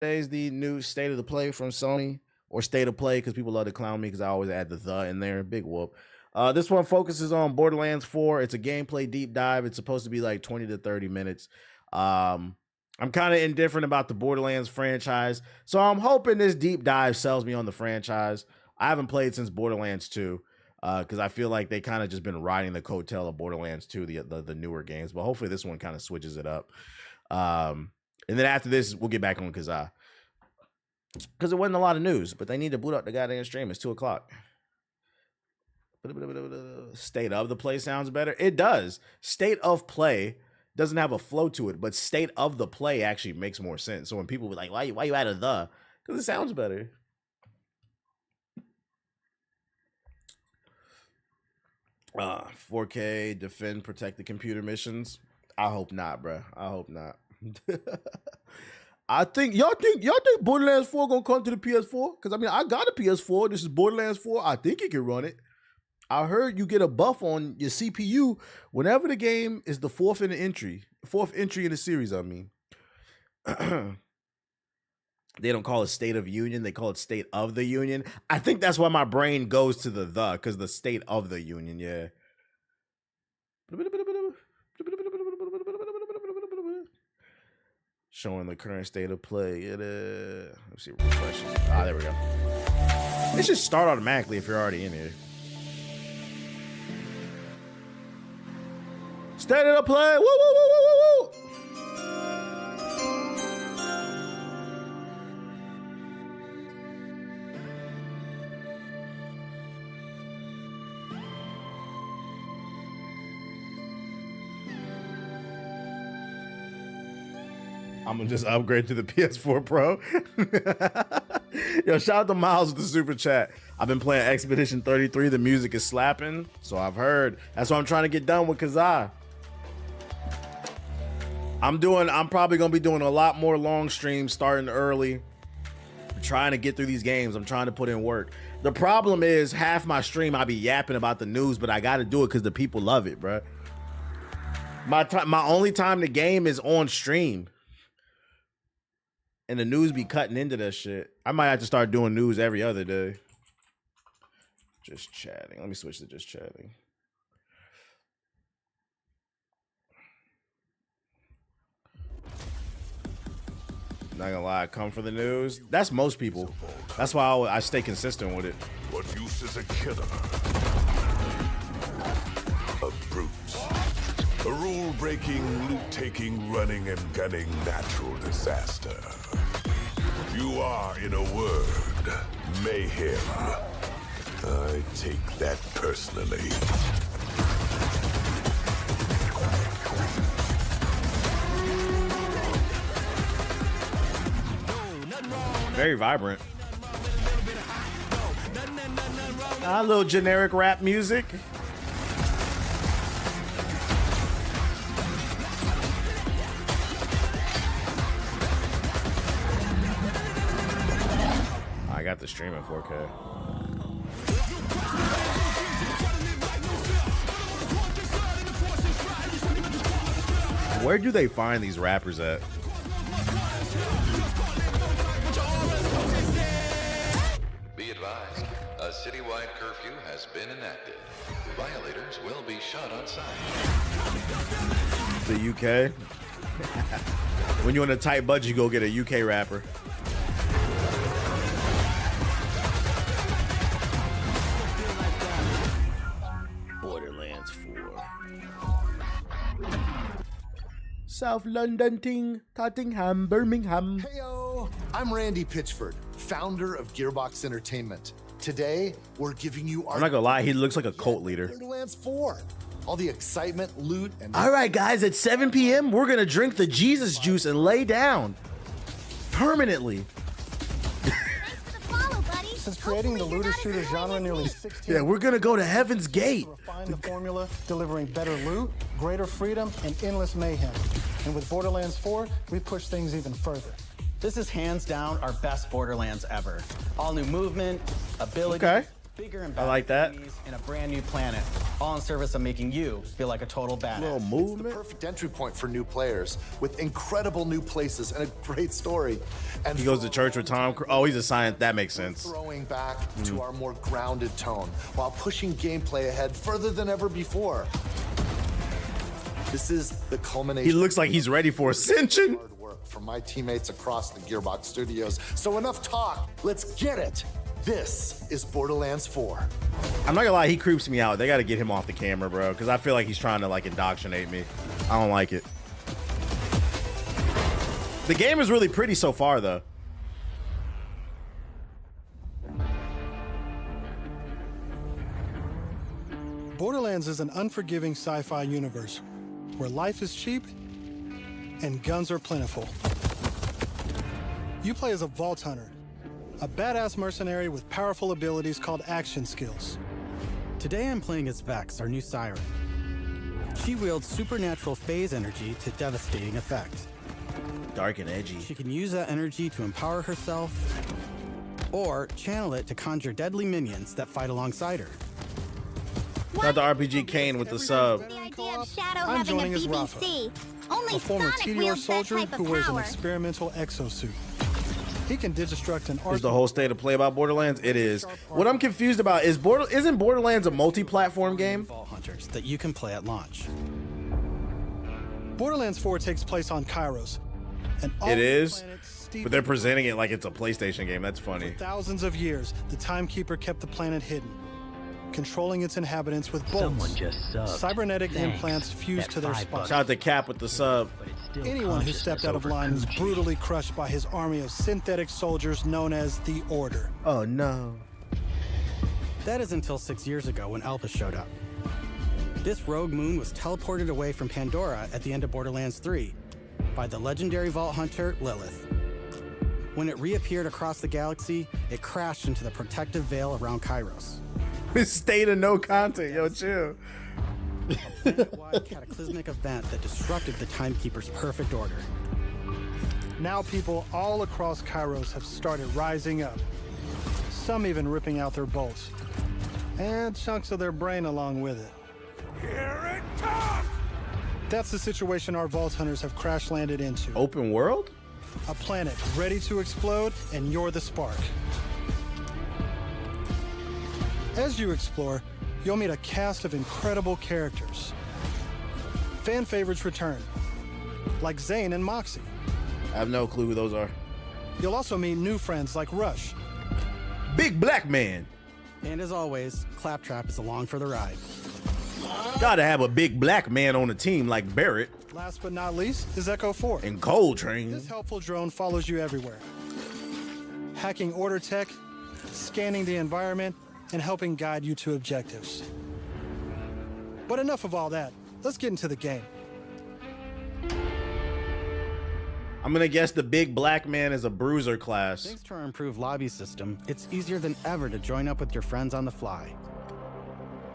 Today's the new state of the play from Sony, or state of play because people love to clown me because I always add the in there. Big whoop. This one focuses on Borderlands 4. It's a gameplay deep dive. It's supposed to be like 20 to 30 minutes. I'm kind of indifferent about the Borderlands franchise, so I'm hoping this deep dive sells me on the franchise. I haven't played since Borderlands 2 because I feel like they kind of just been riding the coattail of Borderlands 2, the newer games, but hopefully this one kind of switches it up. And then after this, we'll get back on Kazaa. Because it wasn't a lot of news, but they need to boot up the goddamn stream. It's 2 o'clock. State of the play sounds better. It does. State of play doesn't have a flow to it, but state of the play actually makes more sense. So when people be like, why you added the? Because it sounds better. Uh, 4K, defend, protect the computer missions. I hope not, bro. I hope not. I think y'all think Borderlands 4 gonna come to the PS4? Because I mean, I got a PS4. This is Borderlands 4. I think it can run it. I heard you get a buff on your CPU whenever the game is the fourth entry in the series. I mean, they don't call it State of Union; they call it State of the Union. I think that's why my brain goes to the because the State of the Union. Yeah. Showing the current state of play. Let's see, refreshes. There we go. It should start automatically if you're already in here. State of the play. Woo, woo, woo, woo, woo, woo. I'm gonna just upgrade to the PS4 Pro. Yo, shout out to Miles with the super chat. I've been playing Expedition 33. The music is slapping, so I've heard. That's what I'm trying to get done with Kazaa. I'm probably gonna be doing a lot more long streams starting early. I'm trying to get through these games. I'm trying to put in work. The problem is half my stream I be yapping about the news, but I gotta do it because the people love it, bro. My only time to game is on stream. And the news be cutting into that shit. I might have to start doing news every other day. Just chatting. Let me switch to just chatting. Not gonna lie, come for the news. That's most people. That's why I stay consistent with it. What use is a killer? A brute. A rule-breaking, loot-taking, running and gunning natural disaster. You are, in a word, mayhem. I take that personally. Very vibrant. A little generic rap music. I got the stream in 4K. Where do they find these rappers at? Be advised, a citywide curfew has been enacted. Violators will be shot on sight. The UK? When you're on a tight budget, you go get a UK rapper. Borderlands 4. South London ting, Tottenham, Birmingham. Heyo, I'm Randy Pitchford, founder of Gearbox Entertainment. Today, we're giving you our— I'm not gonna lie, he looks like a cult leader. Borderlands 4. All the excitement, loot, and— All right, guys, at 7 p.m., we're gonna drink the Jesus juice and lay down. Permanently. Since creating the looter-shooter genre nearly 16 Yeah, we're gonna go to Heaven's Gate. refine the formula, delivering better loot, greater freedom, and endless mayhem. And with Borderlands 4, we push things even further. This is hands down our best Borderlands ever. All new movement, ability. Okay. bigger and I like that. enemies in a brand new planet, all in service of making you feel like a total badass. Little It's the movement. perfect entry point for new players with incredible new places and a great story. And He goes to for a church with long Tom time, Cruise. Oh, he's a scientist. That makes we're sense. throwing back to our more grounded tone while pushing gameplay ahead further than ever before. This is the culmination. He looks like he's ready for ascension. Hard work from my teammates across the Gearbox studios. So enough talk. Let's get it. This is Borderlands 4. I'm not gonna lie, he creeps me out. They gotta get him off the camera, bro, because I feel like he's trying to like indoctrinate me. I don't like it. The game is really pretty so far, though. Borderlands is an unforgiving sci-fi universe where life is cheap and guns are plentiful. You play as a Vault Hunter, a badass mercenary with powerful abilities called action skills. Today I'm playing as Vex, our new siren. She wields supernatural phase energy to devastating effect. Dark and edgy. She can use that energy to empower herself, or channel it to conjure deadly minions that fight alongside her. Shout out to RPG Kane with the sub. The idea of Shadow I'm having joining a as Rafa, BBC. Only a former Sonic TDR wields that soldier type of who wears an power. experimental exosuit. He can digistruct an Is the arsenal. whole state of play about Borderlands? It is. What I'm confused about is isn't Borderlands a multi-platform game? Vault Hunters that you can play at launch. Borderlands 4 takes place on Kairos. And all It the is, planets steeped but they're in presenting it like it's a PlayStation game. That's funny. For thousands of years, the Timekeeper kept the planet hidden, controlling its inhabitants with bolts. Cybernetic implants fused to their spines. Shout out to Cap with the sub. Anyone who stepped out of line was brutally crushed by his army of synthetic soldiers known as the Order. Oh no. That is until 6 years ago when Elpis showed up. This rogue moon was teleported away from Pandora at the end of Borderlands 3 by the legendary Vault Hunter Lilith. When it reappeared across the galaxy, it crashed into the protective veil around Kairos. State of no content. Yo, chill. A planet-wide cataclysmic event that disrupted the Timekeeper's perfect order. Now people all across Kairos have started rising up, some even ripping out their bolts, and chunks of their brain along with it. Here it comes! That's the situation our Vault Hunters have crash landed into. Open world? A planet ready to explode, and you're the spark. As you explore, you'll meet a cast of incredible characters. Fan favorites return, like Zane and Moxie. I have no clue who those are. You'll also meet new friends like Rush. Big Black Man. And as always, Claptrap is along for the ride. Gotta have a big black man on the team like Barrett Last but not least is Echo 4. and Coltrane. This helpful drone follows you everywhere, hacking order tech, scanning the environment, and helping guide you to objectives. But enough of all that. Let's get into the game. I'm gonna guess the big black man is a bruiser class. Thanks to our improved lobby system, it's easier than ever to join up with your friends on the fly.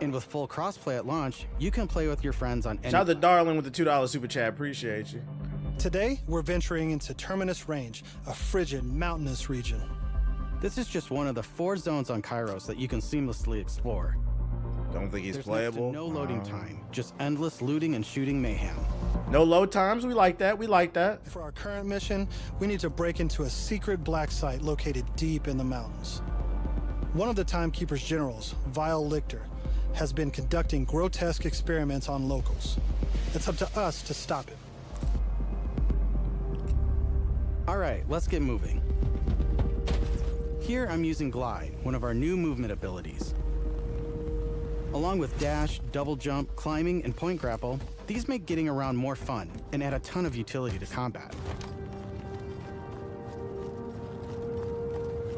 And with full crossplay at launch, you can play with your friends on any Shout out to Darling with the $2 super chat. Appreciate you. Today, we're venturing into Terminus Range, a frigid, mountainous region. This is just one of the 4 zones on Kairos that you can seamlessly explore. Don't think he's There's next to playable. no loading time, just endless looting and shooting mayhem. No load times. We like that. We like that. For our current mission, we need to break into a secret black site located deep in the mountains. One of the Timekeeper's generals, Vile Lichter, has been conducting grotesque experiments on locals. It's up to us to stop it. All right, let's get moving. Here I'm using Glide, one of our new movement abilities. Along with dash, double jump, climbing, and point grapple, these make getting around more fun and add a ton of utility to combat.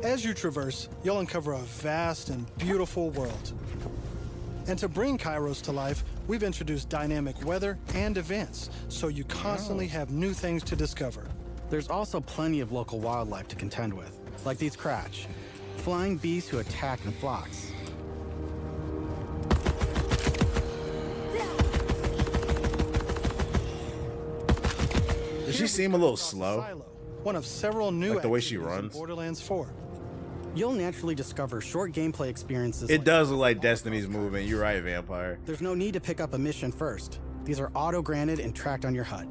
As you traverse, you'll uncover a vast and beautiful world. And to bring Kairos to life, we've introduced dynamic weather and events, so you constantly have new things to discover. There's also plenty of local wildlife to contend with, like these Kratch, flying bees who attack in flocks. Does she seem a little slow? Silo, one of several new Like the way she activities in runs? Borderlands 4. You'll naturally discover short gameplay experiences. It does look like Destiny's movement. You're right, Vampire. There's no need to pick up a mission first. These are auto-granted and tracked on your HUD.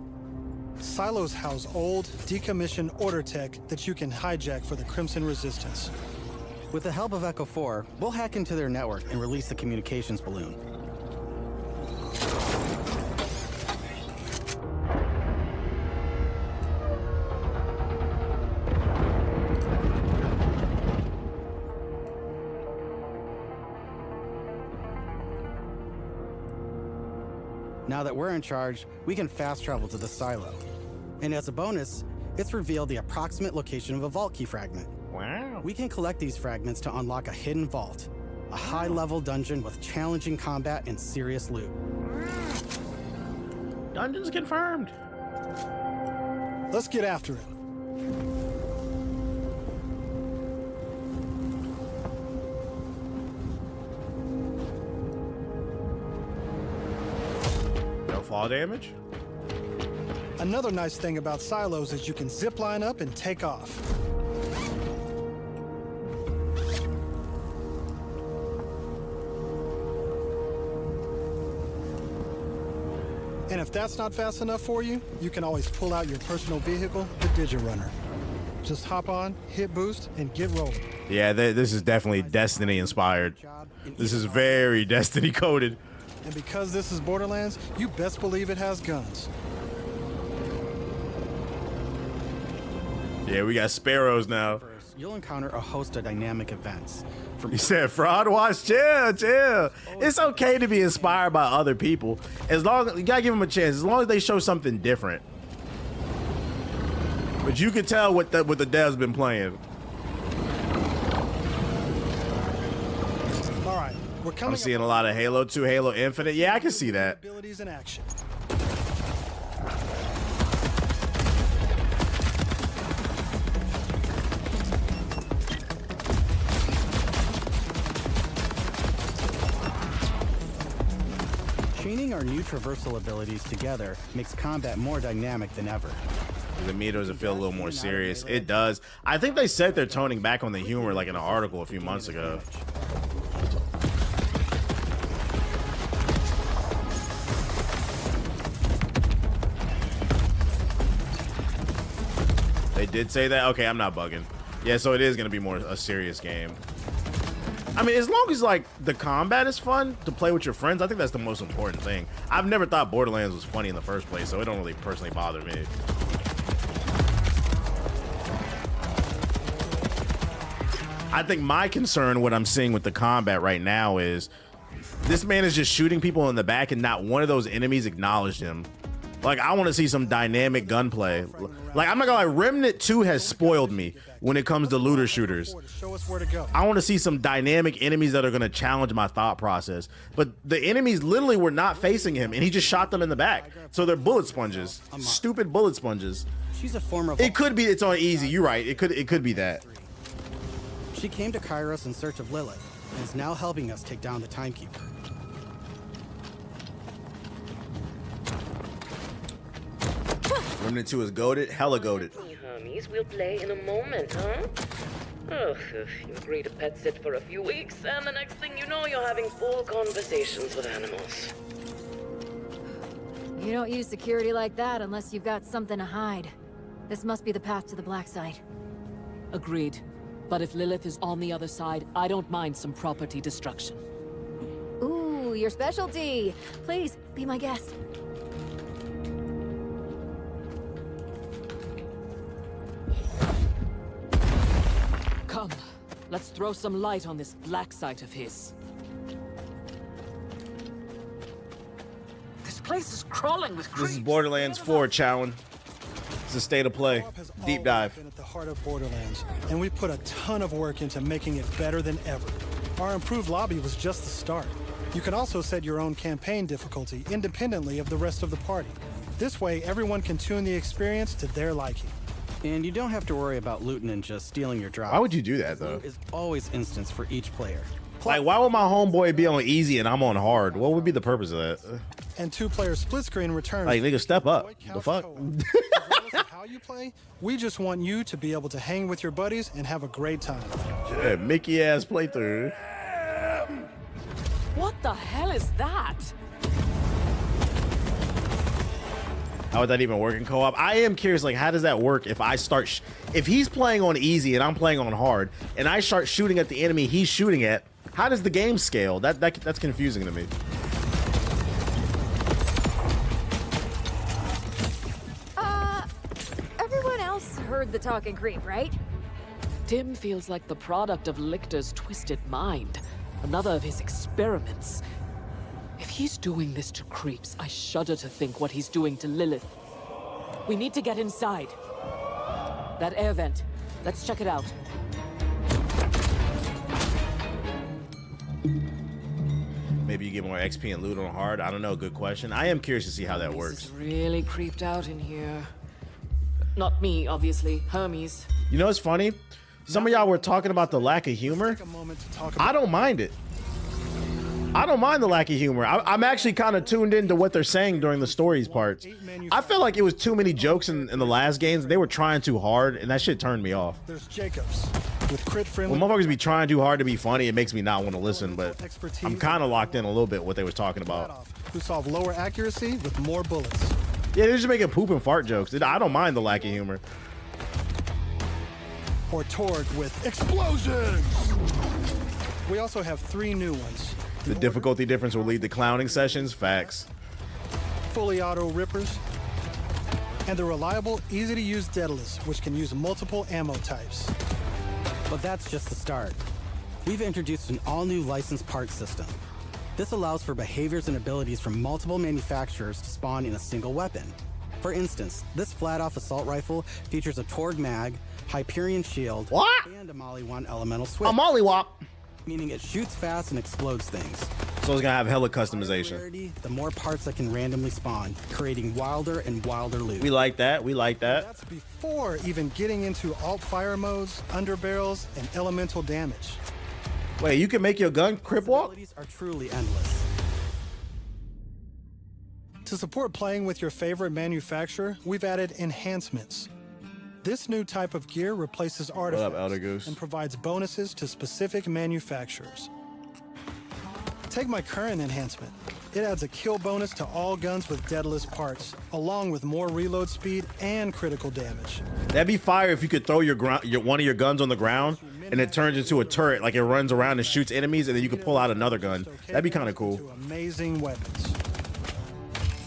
Silos house old, decommissioned order tech that you can hijack for the Crimson Resistance. With the help of Echo 4, we'll hack into their network and release the communications balloon. Now that we're in charge, we can fast travel to the silo. And as a bonus, it's revealed the approximate location of a vault key fragment. Wow. We can collect these fragments to unlock a hidden vault, a high-level dungeon with challenging combat and serious loot. Dungeons confirmed. Let's get after it. No fall damage? Another nice thing about silos is you can zip line up and take off. And if that's not fast enough for you, you can always pull out your personal vehicle, the Digirunner. Just hop on, hit boost, and get rolling. Yeah, this is definitely Destiny inspired. This is very Destiny coded. And because this is Borderlands, you best believe it has guns. Yeah, we got sparrows now. First, you'll encounter a host of dynamic events. From You said fraud watch? Chill. It's okay to be inspired by other people. As long you gotta give them a chance. As long as they show something different. But you can tell what the devs been playing. All right, we're coming. I'm seeing a lot of Halo 2, Halo Infinite. Yeah, I can see that. Abilities in action. Chaining our new traversal abilities together makes combat more dynamic than ever. The meters will feel a little more serious. It does. I think they said they're toning back on the humor like in an article a few months ago. They did say that? Okay, I'm not bugging. Yeah, so it is going to be more a serious game. I mean, as long as like the combat is fun to play with your friends, I think that's the most important thing. I've never thought Borderlands was funny in the first place, so it don't really personally bother me. I think my concern, what I'm seeing with the combat right now is this man is just shooting people in the back and not one of those enemies acknowledged him. Like, I want to see some dynamic gunplay. Like, I'm not gonna lie, Remnant 2 has spoiled me when it comes to looter shooters. Show us where to go. I want to see some dynamic enemies that are gonna challenge my thought process. But the enemies literally were not facing him, and he just shot them in the back. So they're bullet sponges, stupid bullet sponges. She's a former. It could be it's on easy. You're right. It could be that. She came to Kairos in search of Lilith and is now helping us take down the Timekeeper. Remnant 2 is goated, hella goated. Homies, we'll play in a moment, huh? Oh, you agree to pet sit for a few weeks, and the next thing you know, you're having full conversations with animals. You don't use security like that unless you've got something to hide. This must be the path to the black site. Agreed. But if Lilith is on the other side, I don't mind some property destruction. Ooh, your specialty. Please, be my guest. Come, let's throw some light on this black site of his. This place is crawling with creeps. This is Borderlands 4, Chowan. It's a state of play. Has Deep always dive. been at the heart of Borderlands, and we put a ton of work into making it better than ever. Our improved lobby was just the start. You can also set your own campaign difficulty independently of the rest of the party. This way, everyone can tune the experience to their liking. And you don't have to worry about loot ninjas stealing your drops. Why would you do that, though? Loot is always instanced for each player. Like, why would my homeboy be on easy and I'm on hard? What would be the purpose of that? And two-player split screen returns. Like, nigga, step up. Boy The Couch fuck? Co-op, regardless of how how you play. We just want you to be able to hang with your buddies and have a great time. Yeah, Mickey ass playthrough. What the hell is that? How would that even work in co-op? I am curious, like, how does that work if I start, if he's playing on easy and I'm playing on hard, and I start shooting at the enemy he's shooting at, how does the game scale? That's confusing to me. Everyone else heard the talking creep, right? Tim feels like the product of Lichter's twisted mind. Another of his experiments. If he's doing this to creeps, I shudder to think what he's doing to Lilith. We need to get inside. That air vent. Let's check it out. Maybe you get more XP and loot on hard. I don't know. Good question. I am curious to see how that works. This is really creeped out in here. Not me, obviously. Hermes. You know what's funny? Some of y'all were talking about the lack of humor. I don't mind it. I don't mind the lack of humor. I'm actually kind of tuned into what they're saying during the stories parts. I felt like it was too many jokes in the last games. They were trying too hard, and that shit turned me off. There's Jacobs with crit friendly. When motherfuckers be trying too hard to be funny, it makes me not want to listen, but I'm kind of locked in a little bit what they was talking about. Who solve lower accuracy with more bullets. Yeah, they're just making poop and fart jokes. I don't mind the lack of humor. Or Torg with explosions. We also have 3 new ones. The difficulty difference will lead to clowning sessions. Facts. Fully auto rippers. And the reliable, easy-to-use Daedalus, which can use multiple ammo types. But that's just the start. We've introduced an all-new licensed parts system. This allows for behaviors and abilities from multiple manufacturers to spawn in a single weapon. For instance, this flat-off assault rifle features a Torg mag, Hyperion shield, and a Molly 1 elemental switch. A mollywop. Meaning it shoots fast and explodes things. So it's gonna have hella customization. Rarity, the more parts that can randomly spawn, creating wilder and wilder loot. We like that. We like that. That's before even getting into alt fire modes, underbarrels, and elemental damage. Wait, you can make your gun crip walk? Abilities are truly endless. To support playing with your favorite manufacturer, we've added enhancements. This new type of gear replaces artifacts and provides bonuses to specific manufacturers. Take my current enhancement. It adds a kill bonus to all guns with Daedalus parts, along with more reload speed and critical damage. That'd be fire if you could throw one of your guns on the ground and it turns into a turret, like it runs around and shoots enemies, and then you can pull out another gun. That'd be kind of cool. Amazing weapons.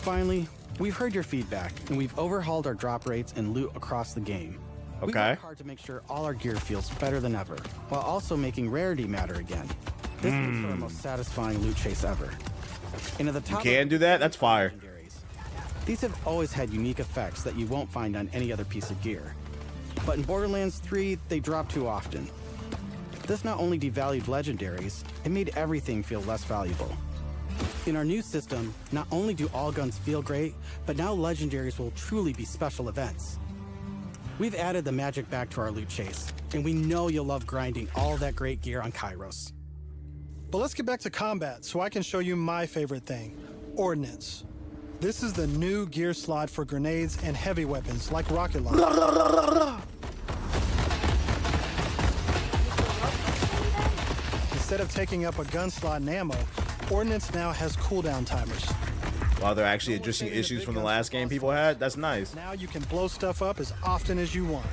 Finally, we've heard your feedback, and we've overhauled our drop rates and loot across the game. We Okay. work hard to make sure all our gear feels better than ever, while also making rarity matter again. This makes for our most satisfying loot chase ever. And at the top, can do that? That's fire. Legendaries. These have always had unique effects that you won't find on any other piece of gear. But in Borderlands 3, they drop too often. This not only devalued legendaries, it made everything feel less valuable. In our new system, not only do all guns feel great, but now legendaries will truly be special events. We've added the magic back to our loot chase, and we know you'll love grinding all that great gear on Kairos. But let's get back to combat so I can show you my favorite thing, Ordnance. This is the new gear slot for grenades and heavy weapons like rocket launchers. Instead of taking up a gun slot and ammo, Ordnance now has cooldown timers. While they're actually addressing issues from the last game people had, that's nice. Now you can blow stuff up as often as you want.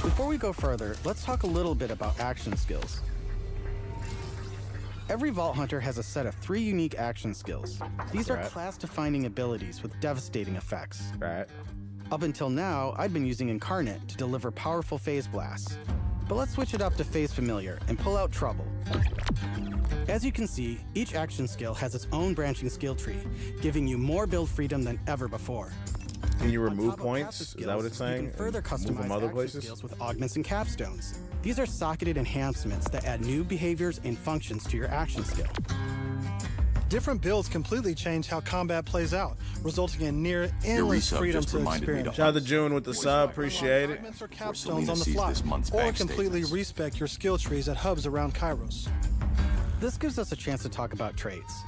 Before we go further, let's talk a little bit about action skills. Every Vault Hunter has a set of 3 unique action skills. These are class-defining abilities with devastating effects. Right. Up until now, I'd been using Incarnate to deliver powerful phase blasts. But let's switch it up to Phase Familiar and pull out Trouble. As you can see, each action skill has its own branching skill tree, giving you more build freedom than ever before. Can you remove points? Is that what it's saying? You can further Move customize from other action places? skills with augments and capstones. These are socketed enhancements that add new behaviors and functions to your action skill. Different builds completely change how combat plays out, resulting in near endless resub freedom just to reminded me to experiment. Shout out to June with the sub. Appreciate it. Fragments or For capstones Selena on the sees fly, this month's or bank completely statements. respec your skill trees at hubs around Kairos. This gives us a chance to talk about traits.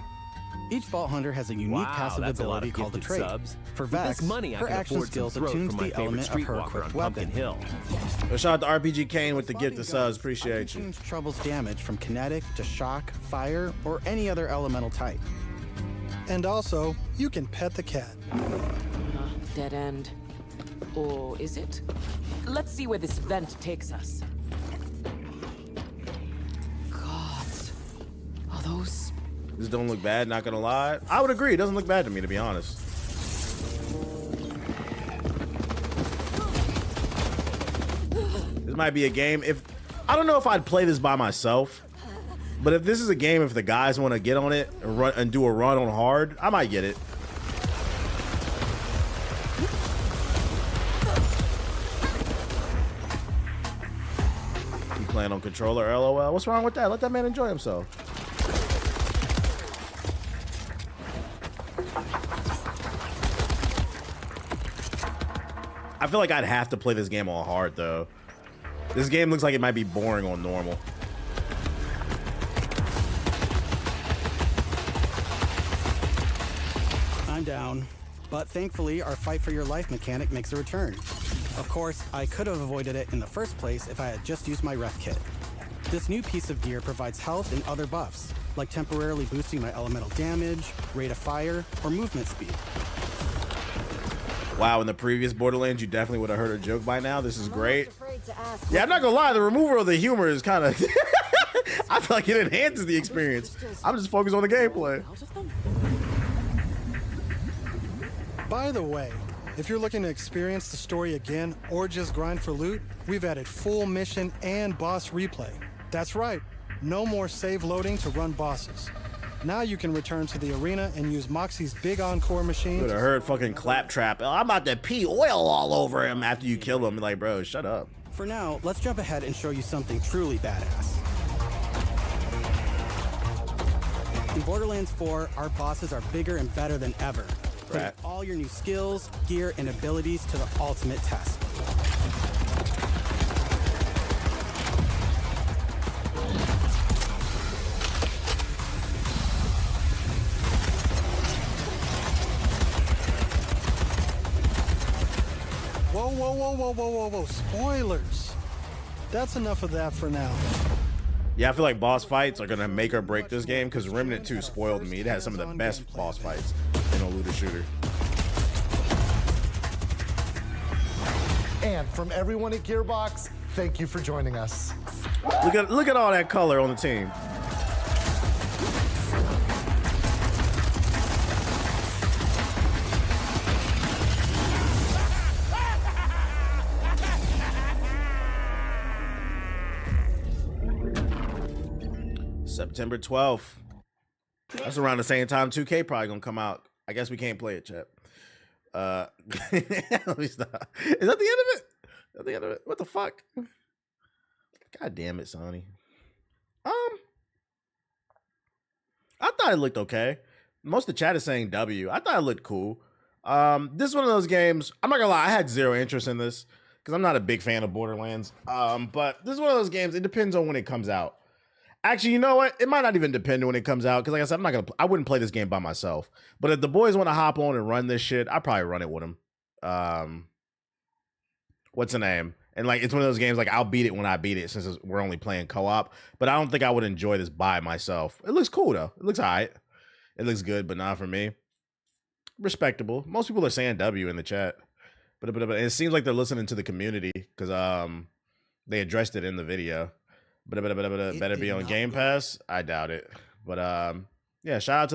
Each Vault Hunter has a unique passive that's a lot ability of called a gifted trait. subs. For With Vex, this money, I her can action afford some skills throat attunes from to my the favorite element of her streetwalker on equipped Pumpkin weapon. Hill. Shout out to RPG Kane with the gift of subs. I Appreciate can you. change Trouble's damage from kinetic to shock, fire, or any other elemental type. And also, you can pet the cat. Dead end. Or is it? Let's see where this vent takes us. God. Are those... This don't look bad, not gonna lie. I would agree. It doesn't look bad to me, to be honest. This might be a game. I don't know if I'd play this by myself, but if this is a game, if the guys want to get on it and run and do a run on hard, I might get it. You playing on controller, LOL? What's wrong with that? Let that man enjoy himself. I feel like I'd have to play this game on hard, though. This game looks like it might be boring on normal. I'm down. But thankfully, our fight for your life mechanic makes a return. Of course, I could have avoided it in the first place if I had just used my ref kit. This new piece of gear provides health and other buffs, like temporarily boosting my elemental damage, rate of fire, or movement speed. Wow, in the previous Borderlands, you definitely would have heard a joke by now. This is great. Afraid to ask. Yeah, I'm not gonna lie, the removal of the humor is kind of... I feel like it enhances the experience. I'm just focused on the gameplay. By the way, if you're looking to experience the story again or just grind for loot, we've added full mission and boss replay. That's right, no more save loading to run bosses. Now you can return to the arena and use Moxie's big encore machine. Would have heard fucking Claptrap. I'm about to pee oil all over him after you kill him. Like, bro, shut up. For now, let's jump ahead and show you something truly badass. In Borderlands 4, our bosses are bigger and better than ever, putting Right. all your new skills, gear, and abilities to the ultimate test. Whoa, whoa, whoa, whoa, whoa, whoa, whoa, spoilers. That's enough of that for now. Yeah, I feel like boss fights are gonna make or break this game because Remnant 2 spoiled me. It has some of the best boss fights in a looter shooter. And from everyone at Gearbox, thank you for joining us. Look at all that color on the team. September 12th. That's around the same time 2K probably gonna come out. I guess we can't play it, chat. Let me stop. Is that the end of it? Is that the end of it? What the fuck? God damn it, Sony. I thought it looked okay. Most of the chat is saying W. I thought it looked cool. This is one of those games. I'm not gonna lie, I had zero interest in this because I'm not a big fan of Borderlands. But this is one of those games. It depends on when it comes out. Actually, you know what? It might not even depend on when it comes out because, like I said, I wouldn't play this game by myself. But if the boys want to hop on and run this shit, I'd probably run it with them. What's the name? And like, it's one of those games like I'll beat it when I beat it since we're only playing co-op. But I don't think I would enjoy this by myself. It looks cool though. It looks alright. It looks good, but not for me. Respectable. Most people are saying W in the chat, but it seems like they're listening to the community because they addressed it in the video. But better be on Game Pass. I doubt it. But yeah, shout out to them.